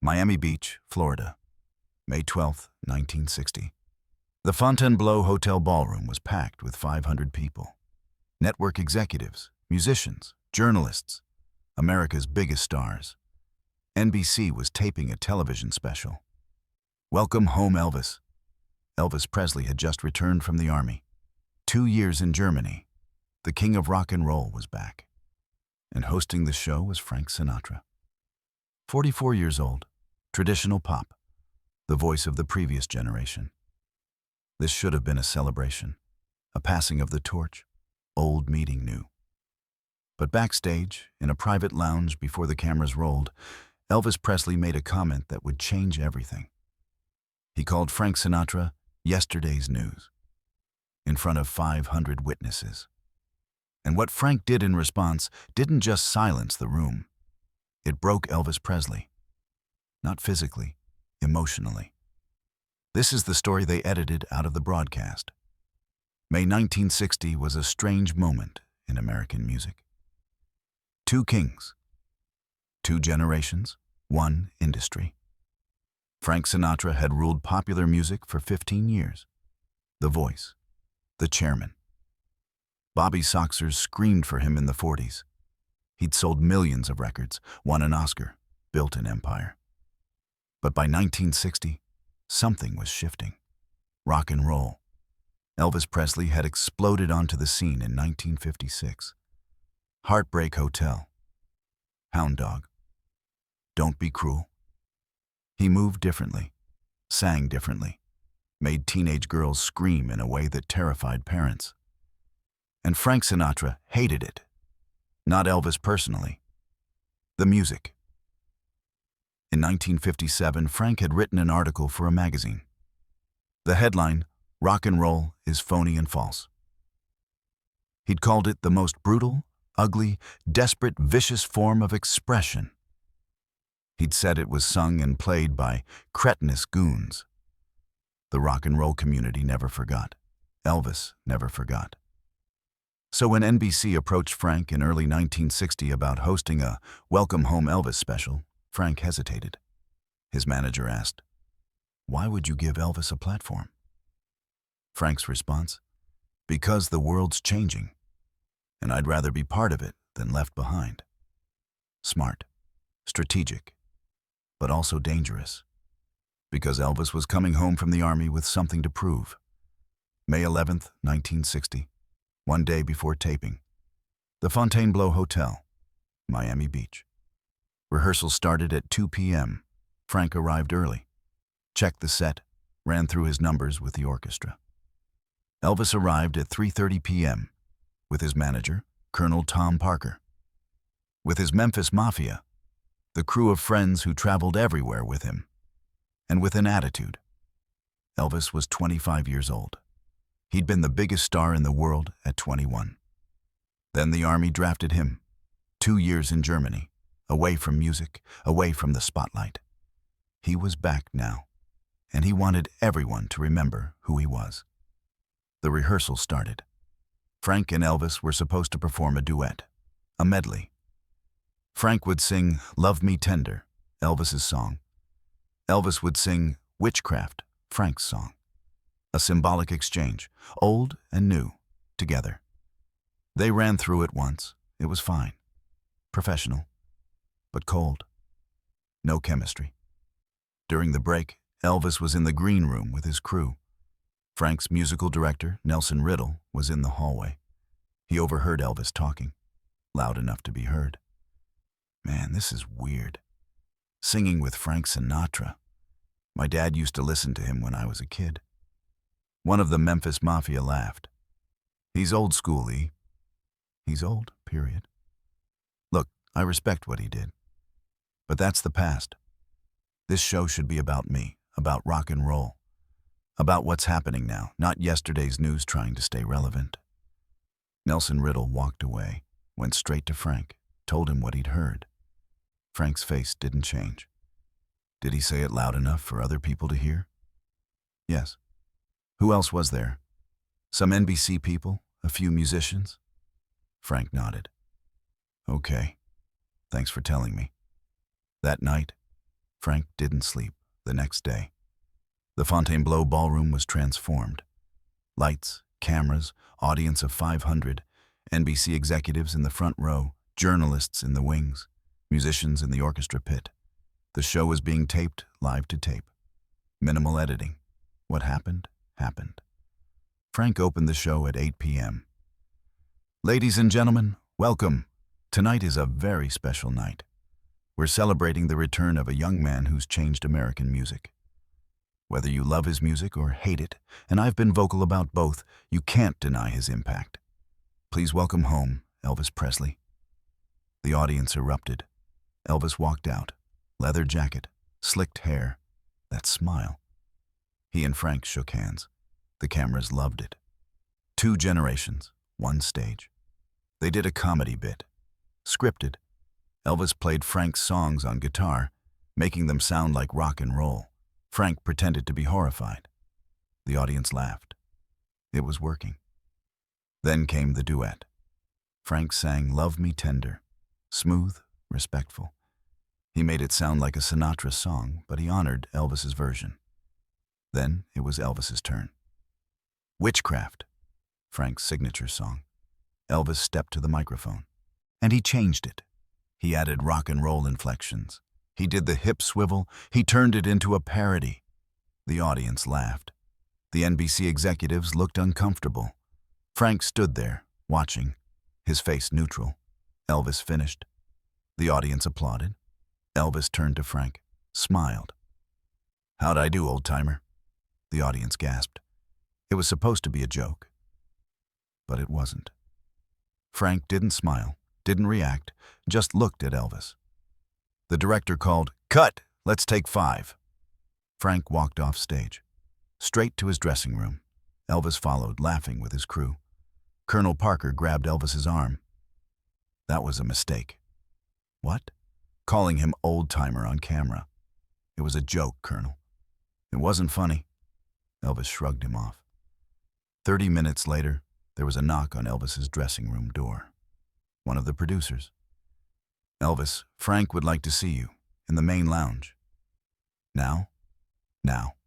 Miami Beach, Florida, May 12, 1960. The Fontainebleau Hotel ballroom was packed with 500 people. Network executives, musicians, journalists, America's biggest stars. NBC was taping a television special. Welcome home, Elvis. Elvis Presley had just returned from the army. 2 years in Germany. The king of rock and roll was back. And hosting the show was Frank Sinatra. 44 years old, traditional pop, the voice of the previous generation. This should have been a celebration, a passing of the torch, old meeting new. But backstage, in a private lounge before the cameras rolled, Elvis Presley made a comment that would change everything. He called Frank Sinatra yesterday's news, in front of 500 witnesses. And what Frank did in response didn't just silence the room. It broke Elvis Presley. Not physically, emotionally. This is the story they edited out of the broadcast. May 1960 was a strange moment in American music. 2 kings, 2 generations, 1 industry. Frank Sinatra had ruled popular music for 15 years. The voice, the chairman. Bobby Soxers screamed for him in the 40s. He'd sold millions of records, won an Oscar, built an empire. But by 1960, something was shifting. Rock and roll. Elvis Presley had exploded onto the scene in 1956. Heartbreak Hotel. Hound Dog. Don't Be Cruel. He moved differently, sang differently, made teenage girls scream in a way that terrified parents. And Frank Sinatra hated it. Not Elvis personally. The music. In 1957, Frank had written an article for a magazine. The headline, "Rock and Roll is Phony and False." He'd called it the most brutal, ugly, desperate, vicious form of expression. He'd said it was sung and played by cretinous goons. The rock and roll community never forgot. Elvis never forgot. So when NBC approached Frank in early 1960 about hosting a Welcome Home Elvis special, Frank hesitated. His manager asked, "Why would you give Elvis a platform?" Frank's response, "Because the world's changing, and I'd rather be part of it than left behind." Smart, strategic, but also dangerous, because Elvis was coming home from the army with something to prove. May 11th, 1960, one day before taping. The Fontainebleau Hotel, Miami Beach. Rehearsal started at 2 p.m. Frank arrived early, checked the set, ran through his numbers with the orchestra. Elvis arrived at 3:30 p.m. with his manager, Colonel Tom Parker. With his Memphis Mafia, the crew of friends who traveled everywhere with him, and with an attitude. Elvis was 25 years old. He'd been the biggest star in the world at 21. Then the army drafted him. 2 years in Germany, away from music, away from the spotlight. He was back now, and he wanted everyone to remember who he was. The rehearsal started. Frank and Elvis were supposed to perform a duet, a medley. Frank would sing Love Me Tender, Elvis's song. Elvis would sing Witchcraft, Frank's song. A symbolic exchange, old and new, together. They ran through it once. It was fine. Professional, but cold. No chemistry. During the break, Elvis was in the green room with his crew. Frank's musical director, Nelson Riddle, was in the hallway. He overheard Elvis talking, loud enough to be heard. "Man, this is weird. Singing with Frank Sinatra. My dad used to listen to him when I was a kid." One of the Memphis Mafia laughed. "He's old school, E. He's old, period. Look, I respect what he did. But that's the past. This show should be about me, about rock and roll. About what's happening now, not yesterday's news trying to stay relevant." Nelson Riddle walked away, went straight to Frank, told him what he'd heard. Frank's face didn't change. Did he say it loud enough for other people to hear? Yes. Who else was there? Some NBC people? A few musicians? Frank nodded. Okay. Thanks for telling me. That night, Frank didn't sleep the next day. The Fontainebleau Ballroom was transformed. Lights, cameras, audience of 500, NBC executives in the front row, journalists in the wings, musicians in the orchestra pit. The show was being taped live to tape. Minimal editing. What happened, happened. Frank opened the show at 8 p.m. Ladies and gentlemen, welcome. Tonight is a very special night. We're celebrating the return of a young man who's changed American music. Whether you love his music or hate it, and I've been vocal about both, you can't deny his impact. Please welcome home Elvis Presley. The audience erupted. Elvis walked out, leather jacket, slicked hair, that smile. He and Frank shook hands. The cameras loved it. 2 generations, 1 stage. They did a comedy bit. Scripted. Elvis played Frank's songs on guitar, making them sound like rock and roll. Frank pretended to be horrified. The audience laughed. It was working. Then came the duet. Frank sang Love Me Tender, smooth, respectful. He made it sound like a Sinatra song, but he honored Elvis's version. Then it was Elvis's turn. Witchcraft, Frank's signature song. Elvis stepped to the microphone, and he changed it. He added rock and roll inflections. He did the hip swivel. He turned it into a parody. The audience laughed. The NBC executives looked uncomfortable. Frank stood there, watching, his face neutral. Elvis finished. The audience applauded. Elvis turned to Frank, smiled. "How'd I do, old-timer?" The audience gasped. It was supposed to be a joke, but it wasn't. Frank didn't smile, didn't react, just looked at Elvis. The director called, "Cut! Let's take 5." Frank walked off stage, straight to his dressing room. Elvis followed, laughing with his crew. Colonel Parker grabbed Elvis's arm. "That was a mistake." "What?" "Calling him old-timer on camera. It was a joke, Colonel." "It wasn't funny." Elvis shrugged him off. 30 minutes later, there was a knock on Elvis's dressing room door. One of the producers. "Elvis, Frank would like to see you, in the main lounge." "Now?" "Now."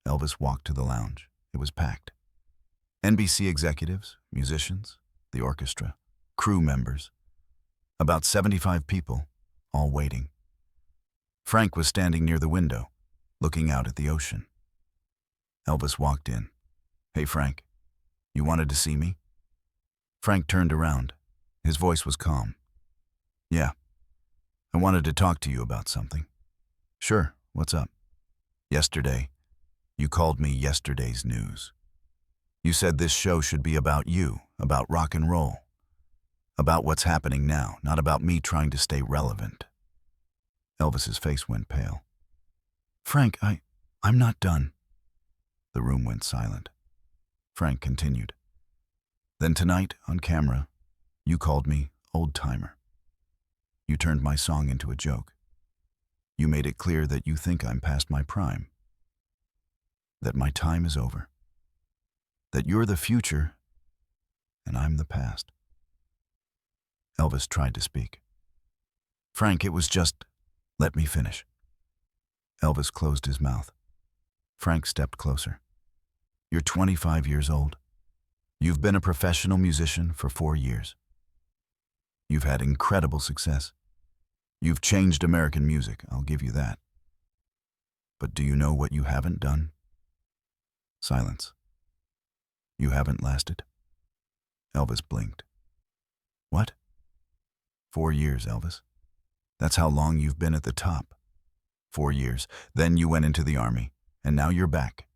Elvis walked to the lounge. It was packed. NBC executives, musicians, the orchestra, crew members. About 75 people, all waiting. Frank was standing near the window, looking out at the ocean. Elvis walked in. "Hey, Frank, you wanted to see me?" Frank turned around. His voice was calm. "Yeah, I wanted to talk to you about something." "Sure, what's up?" "Yesterday, you called me yesterday's news. You said this show should be about you, about rock and roll, about what's happening now, not about me trying to stay relevant." Elvis's face went pale. "Frank, I'm not done." The room went silent. Frank continued. "Then tonight, on camera, you called me old-timer. You turned my song into a joke. You made it clear that you think I'm past my prime, that my time is over, that you're the future and I'm the past." Elvis tried to speak. "Frank, it was just, let me finish." Elvis closed his mouth. Frank stepped closer. "You're 25 years old. You've been a professional musician for 4 years. You've had incredible success. You've changed American music, I'll give you that. But do you know what you haven't done?" Silence. "You haven't lasted." Elvis blinked. "What?" 4 years, Elvis. That's how long you've been at the top. 4 years. Then you went into the army, and now you're back.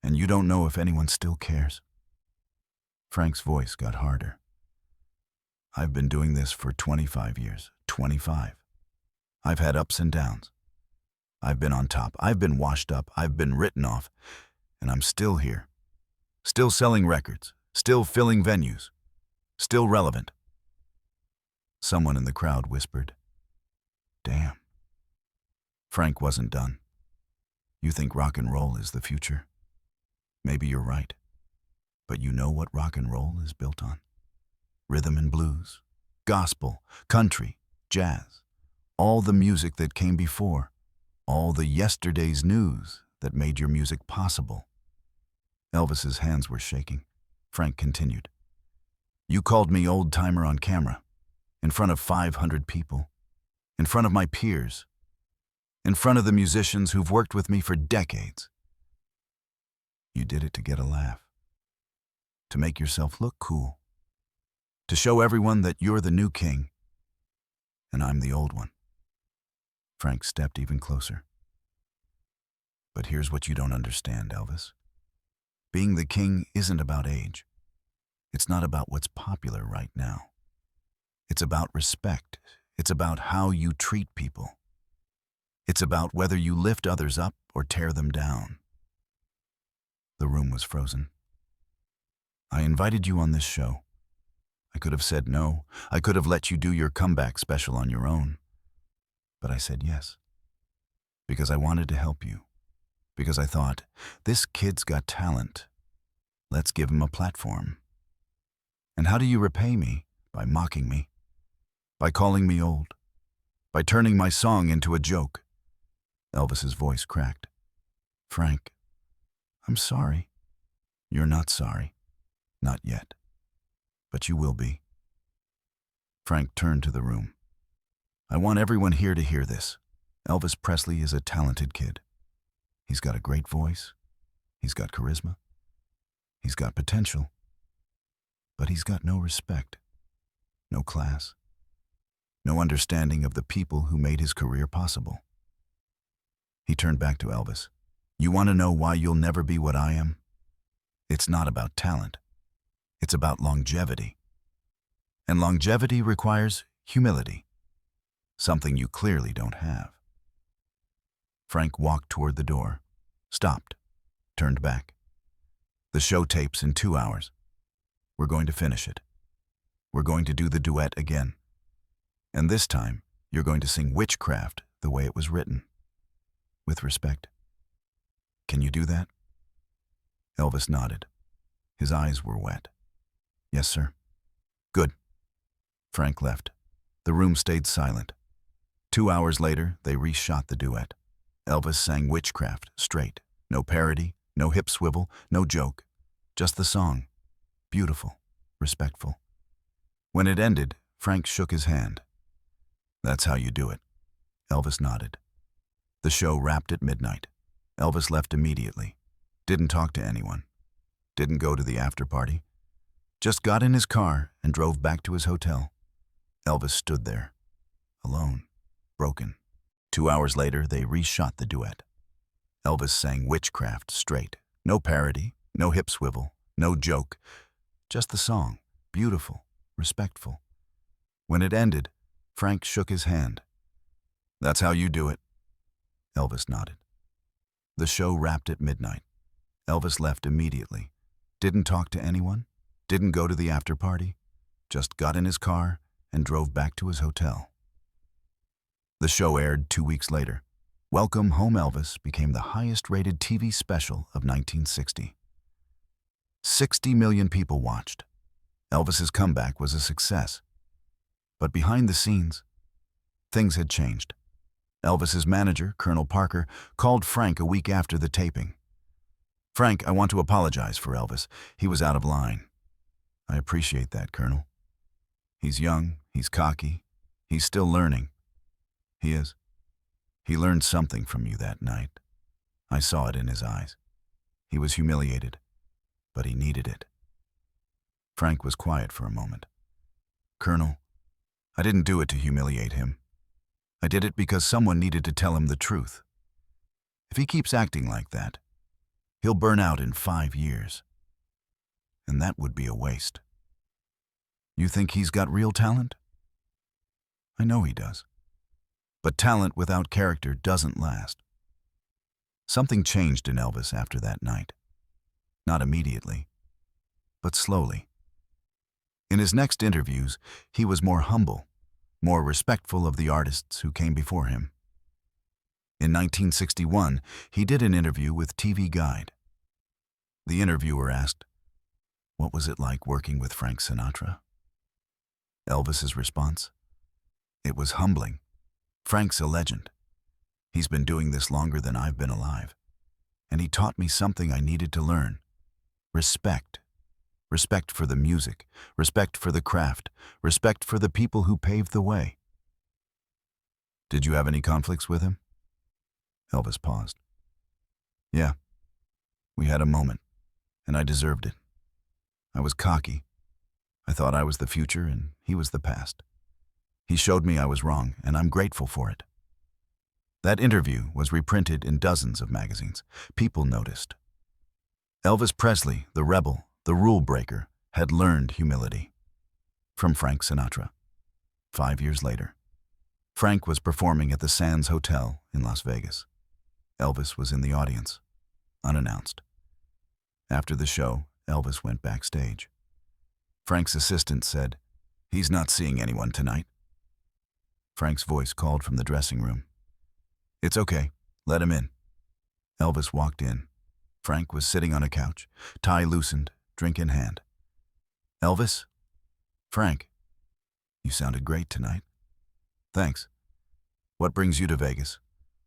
And you don't know if anyone still cares." Frank's voice got harder. "I've been doing this for 25 years. 25. I've had ups and downs. I've been on top. I've been washed up. I've been written off. And I'm still here. Still selling records. Still filling venues. Still relevant." Someone in the crowd whispered, "Damn." Frank wasn't done. "You think rock and roll is the future? Maybe you're right. But you know what rock and roll is built on? Rhythm and blues, gospel, country, jazz, all the music that came before, All the yesterday's news that made your music possible. Elvis's hands were shaking. Frank continued. You called me old-timer on camera, in front of 500 people, in front of my peers, in front of the musicians who've worked with me for decades. You did it to get a laugh, to make yourself look cool, to show everyone that you're the new king, and I'm the old one. Frank stepped even closer. But here's what you don't understand, Elvis. Being the king isn't about age. It's not about what's popular right now. It's about respect. It's about how you treat people. It's about whether you lift others up or tear them down. The room was frozen. I invited you on this show. I could have said no. I could have let you do your comeback special on your own. But I said yes. Because I wanted to help you. Because I thought, this kid's got talent. Let's give him a platform. And how do you repay me? By mocking me. By calling me old. By turning my song into a joke. Elvis's voice cracked. Frank, I'm sorry. You're not sorry. Not yet. But you will be. Frank turned to the room. I want everyone here to hear this. Elvis Presley is a talented kid. He's got a great voice. He's got charisma. He's got potential. But he's got no respect, no class, no understanding of the people who made his career possible. He turned back to Elvis. You want to know why you'll never be what I am? It's not about talent. It's about longevity. And longevity requires humility, something you clearly don't have. Frank walked toward the door, stopped, turned back. The show tapes in 2 hours. We're going to finish it. We're going to do the duet again. And this time, you're going to sing Witchcraft the way it was written. With respect. Can you do that? Elvis nodded. His eyes were wet. Yes, sir. Good. Frank left. The room stayed silent. 2 hours later, they reshot the duet. Elvis sang Witchcraft, straight. No parody, no hip swivel, no joke. Just the song. Beautiful, respectful. When it ended, Frank shook his hand. That's how you do it. Elvis nodded. The show wrapped at midnight. Elvis left immediately. Didn't talk to anyone. Didn't go to the after party. Just got in his car and drove back to his hotel. Elvis stood there, alone, broken. 2 hours later, they reshot the duet. Elvis sang Witchcraft, straight. No parody, no hip swivel, no joke. Just the song, beautiful, respectful. When it ended, Frank shook his hand. That's how you do it. Elvis nodded. The show wrapped at midnight. Elvis left immediately. Didn't talk to anyone. Didn't go to the after party. Just got in his car and drove back to his hotel. The show aired 2 weeks later. Welcome Home Elvis became the highest-rated TV special of 1960. 60 million people watched. Elvis's comeback was a success. But behind the scenes, things had changed. Elvis's manager, Colonel Parker, called Frank a week after the taping. Frank, I want to apologize for Elvis. He was out of line. I appreciate that, Colonel. He's young, he's cocky, he's still learning. He is. He learned something from you that night. I saw it in his eyes. He was humiliated, but he needed it. Frank was quiet for a moment. Colonel, I didn't do it to humiliate him. I did it because someone needed to tell him the truth. If he keeps acting like that, he'll burn out in 5 years. And that would be a waste. You think he's got real talent? I know he does. But talent without character doesn't last. Something changed in Elvis after that night. Not immediately, but slowly. In his next interviews, he was more humble, more respectful of the artists who came before him. In 1961, he did an interview with TV Guide. The interviewer asked, "What was it like working with Frank Sinatra?" Elvis's response, "It was humbling. Frank's a legend. He's been doing this longer than I've been alive. And he taught me something I needed to learn. Respect. Respect for the music, respect for the craft, respect for the people who paved the way. Did you have any conflicts with him? Elvis paused. Yeah, we had a moment, and I deserved it. I was cocky. I thought I was the future, and he was the past. He showed me I was wrong, and I'm grateful for it. That interview was reprinted in dozens of magazines. People noticed. Elvis Presley, the rebel, the rule breaker, had learned humility. From Frank Sinatra. 5 years later, Frank was performing at the Sands Hotel in Las Vegas. Elvis was in the audience, unannounced. After the show, Elvis went backstage. Frank's assistant said, "He's not seeing anyone tonight." Frank's voice called from the dressing room. "It's okay, let him in." Elvis walked in. Frank was sitting on a couch, tie loosened, drink in hand. "Elvis?" "Frank, you sounded great tonight." "Thanks. What brings you to Vegas?"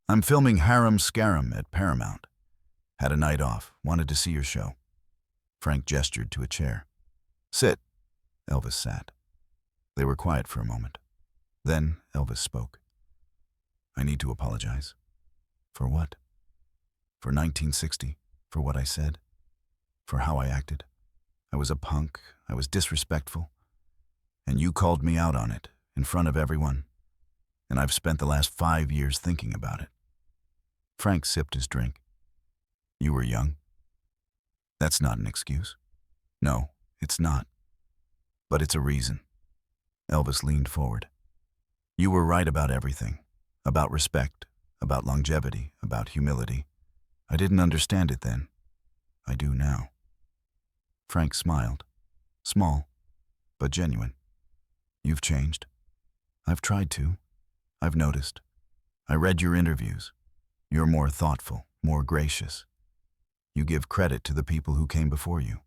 "I'm filming Harem Scarum at Paramount. Had a night off, wanted to see your show." Frank gestured to a chair. "Sit." Elvis sat. They were quiet for a moment. Then Elvis spoke. "I need to apologize." "For what?" "For 1960, for what I said, for how I acted. I was a punk, I was disrespectful, and you called me out on it, in front of everyone, and I've spent the last 5 years thinking about it." Frank sipped his drink. "You were young." "That's not an excuse." "No, it's not. But it's a reason." Elvis leaned forward. "You were right about everything, about respect, about longevity, about humility. I didn't understand it then. I do now." Frank smiled. Small, but genuine. "You've changed." "I've tried to. I've noticed. I read your interviews. You're more thoughtful, more gracious. You give credit to the people who came before you,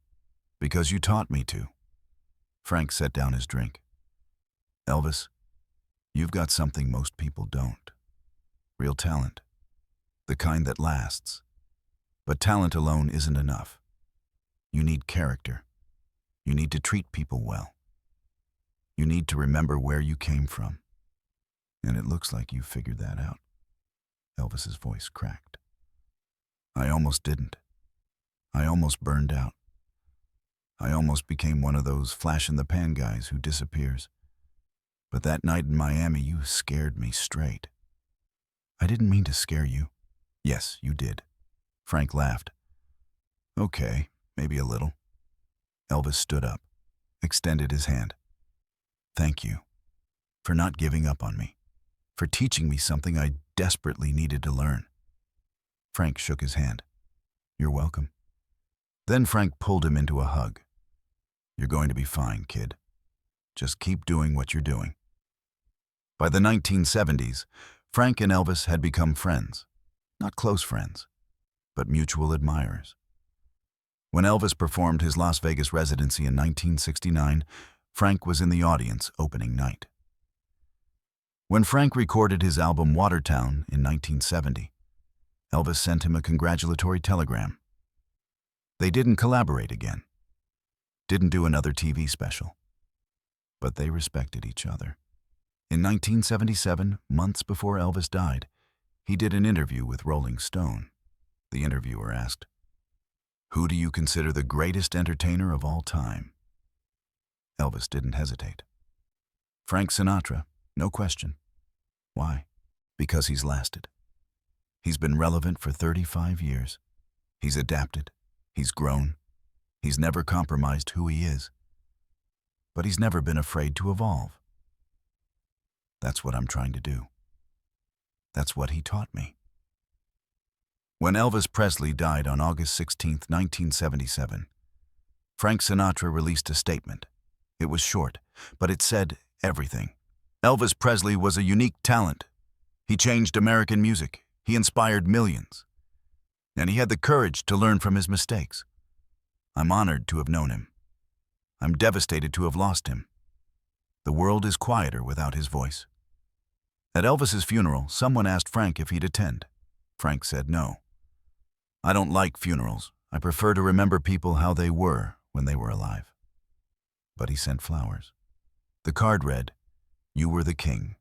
because you taught me to." Frank set down his drink. "Elvis, you've got something most people don't. Real talent. The kind that lasts. But talent alone isn't enough. You need character. You need to treat people well. You need to remember where you came from. And it looks like you figured that out." Elvis's voice cracked. "I almost didn't. I almost burned out. I almost became one of those flash-in-the-pan guys who disappears. But that night in Miami, you scared me straight." "I didn't mean to scare you." "Yes, you did." Frank laughed. "Okay, maybe a little." Elvis stood up, extended his hand. "Thank you for not giving up on me, for teaching me something I desperately needed to learn." Frank shook his hand. "You're welcome." Then Frank pulled him into a hug. "You're going to be fine, kid. Just keep doing what you're doing." By the 1970s, Frank and Elvis had become friends. Not close friends, but mutual admirers. When Elvis performed his Las Vegas residency in 1969, Frank was in the audience opening night. When Frank recorded his album Watertown in 1970, Elvis sent him a congratulatory telegram. They didn't collaborate again, didn't do another TV special, but they respected each other. In 1977, months before Elvis died, he did an interview with Rolling Stone. The interviewer asked, "Who do you consider the greatest entertainer of all time?" Elvis didn't hesitate. "Frank Sinatra, no question." Why? Because he's lasted. He's been relevant for 35 years. He's adapted. He's grown. He's never compromised who he is. But he's never been afraid to evolve. That's what I'm trying to do. That's what he taught me. When Elvis Presley died on August 16, 1977, Frank Sinatra released a statement. It was short, but it said everything. Elvis Presley was a unique talent. He changed American music. He inspired millions. And he had the courage to learn from his mistakes. I'm honored to have known him. I'm devastated to have lost him. The world is quieter without his voice. At Elvis's funeral, someone asked Frank if he'd attend. Frank said no. "I don't like funerals. I prefer to remember people how they were when they were alive." But he sent flowers. The card read, "You were the king,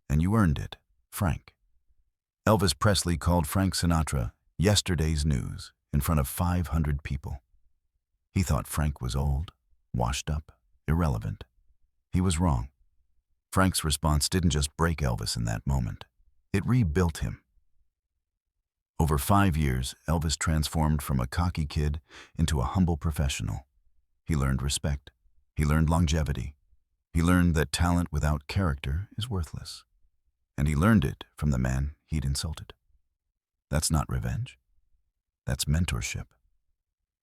and you earned it, Frank." Elvis Presley called Frank Sinatra yesterday's news in front of 500 people. He thought Frank was old, washed up, irrelevant. He was wrong. Frank's response didn't just break Elvis in that moment. It rebuilt him. Over 5 years, Elvis transformed from a cocky kid into a humble professional. He learned respect. He learned longevity. He learned that talent without character is worthless. And he learned it from the man he'd insulted. That's not revenge. That's mentorship.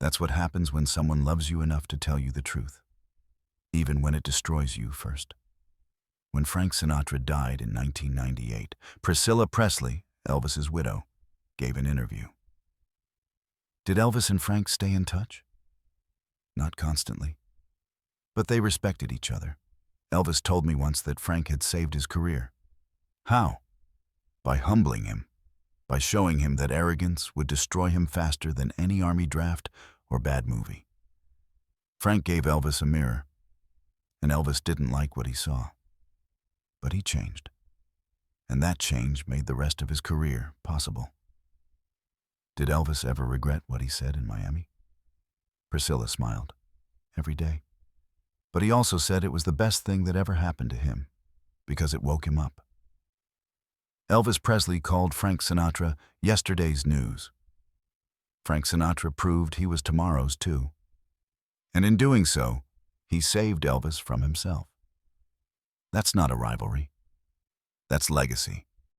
That's what happens when someone loves you enough to tell you the truth, even when it destroys you first. When Frank Sinatra died in 1998, Priscilla Presley, Elvis's widow, gave an interview. Did Elvis and Frank stay in touch? Not constantly. But they respected each other. Elvis told me once that Frank had saved his career. How? By humbling him, by showing him that arrogance would destroy him faster than any army draft or bad movie. Frank gave Elvis a mirror, and Elvis didn't like what he saw. But he changed, and that change made the rest of his career possible. Did Elvis ever regret what he said in Miami? Priscilla smiled. Every day. But he also said it was the best thing that ever happened to him, because it woke him up. Elvis Presley called Frank Sinatra yesterday's news. Frank Sinatra proved he was tomorrow's too. And in doing so, he saved Elvis from himself. That's not a rivalry. That's legacy.